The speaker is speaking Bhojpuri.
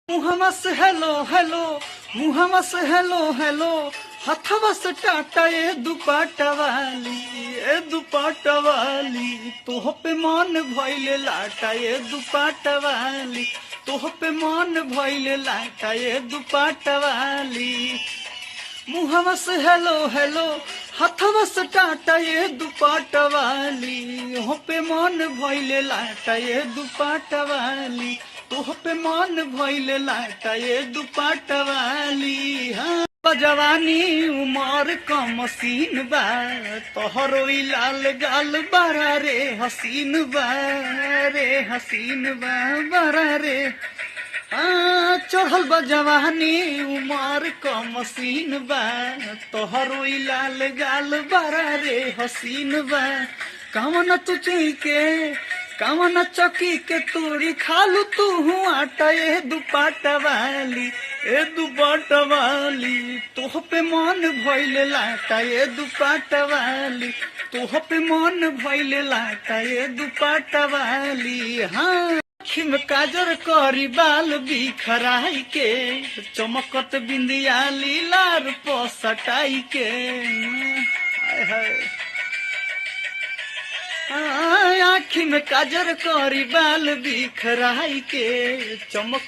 मुहम्मद से हेलो हेलो, मुहम्मद से हेलो हेलो, हथवा से टाटा ये दुपट्टा वाली, ए दुपट्टा वाली, तोह पे मन भइले लाटा ये दुपट्टा वाली, तोह पे मन भइले लाटा ये दुपट्टा वाली। मुहम्मद से हेलो हेलो, हथवा से टाटा ये दुपट्टा वाली, हो पे मन भइले लाटा ये दुपट्टा वाली, तोह पे मन भइले लाटा ये दुपट्टा वाली। हाँ जवानी उमर का मसीन बा, तोहरो ई लाल गाल बड़ा रे हसीन बा, रे हसीन बा बड़ा रे। चढ़ल बा जवानी उमर का मसीन बा, तोहरो ई लाल गाल बड़ा रे हसीन बा। कवन तू के कवन चौकी के तूड़ी खालू तू आटा ये दुपट्टा वाली, ए दुपट्टा वाली, तोह पे मन भइले लाटा ये दुपट्टा वाली, तोह पे मन भइले लाटा ये दुपट्टा वाली। हाँ में काजर करी बाल बिखराई के, चमकत बिंदिया लीलार पसटाई के। आखी में काजर करी बाल बिखराई के, चमक